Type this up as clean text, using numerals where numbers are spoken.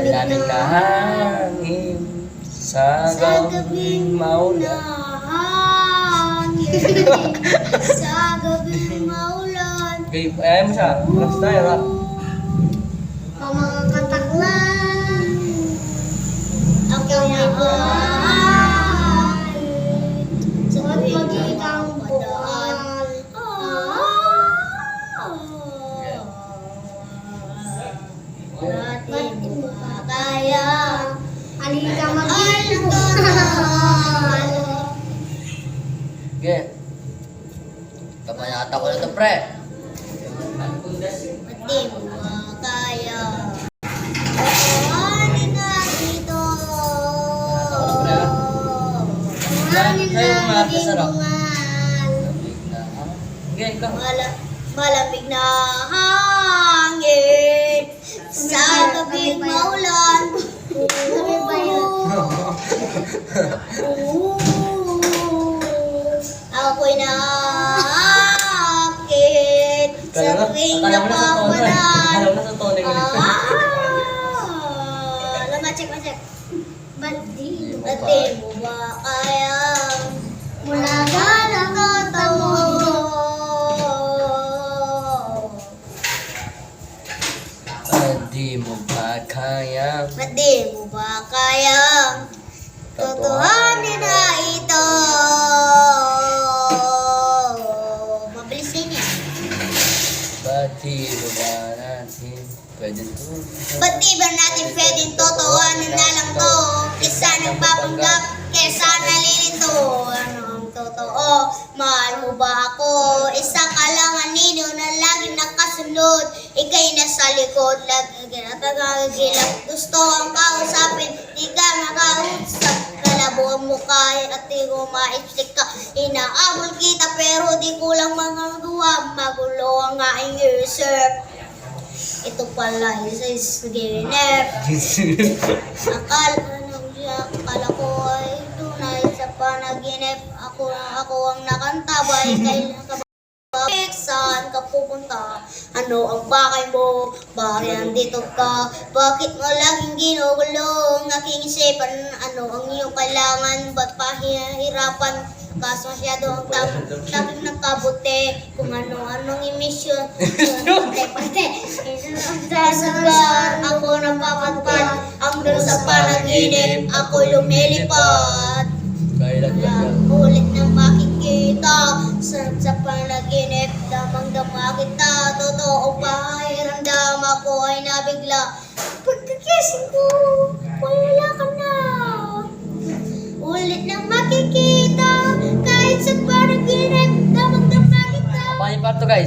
Malamig na hangin sa gabing maulan. Sa gabing maulan. Okay, ayaw mo siya. Relax tayo, rap. Ang mga kataklan. Ang kinabahan. Sa tuwing ikang padaan. Natin makakaya. Halika mag-iwan. Okay. Kapanata ko na ito, pre. Pati mo makakaya. Kuhanin na dito. Kuhanin na libungan. Okay, ikaw. Malamig na hangin sa gabing maulan. Ako'y naakit sa tuwing napapalan. Alam na sa tono yung Lamachek. Ba't di mo ba kaya mula ba nakatamo? Di mo ba kaya? Ba't di mo ba kaya totohanin na ito? Mabilis din yan. Ba't di mo ba natin pwede to? Ba't di ba natin pwedeng totohanin na lang to? Kesa nagpapanggap, kesa nalilito. Ano ang totoo? Mahal mo ba ako? Isa ka lang anino na laging nakasunod. Ika'y nasa likod, lagi natagagilang. Gusto ang kausapin, di ka makausap. Kalabuhan mo kaya at di ko maipsik ka. Inaabol kita pero di ko lang magagawa. Magulo ang aking user. Ito pala is ginip. Akala ko ay tunay sa panaginip. Ako ang nakantabay. Kailan saan ka pupunta? Ano ang bakay mo? Bakit andito ka? Bakit mo laging ginugulo ang aking isipan? Ano ang iyong kailangan? Ba't pahihirapan? Kaso masyado ang taping nakabuti. Kung ano-anong emisyon. Pate. Sasagar ako napapatpad. Ang doon sa panaginip ako lumilipad. Ulit na makikita sa panaginip, damang-dama kita. Totoo pa, hiramdam ako ay nabigla. Pagkakising ko, wala ka na. Ulit na makikita kahit sa panaginip, damang-dama kita. Paano yung parto, guys?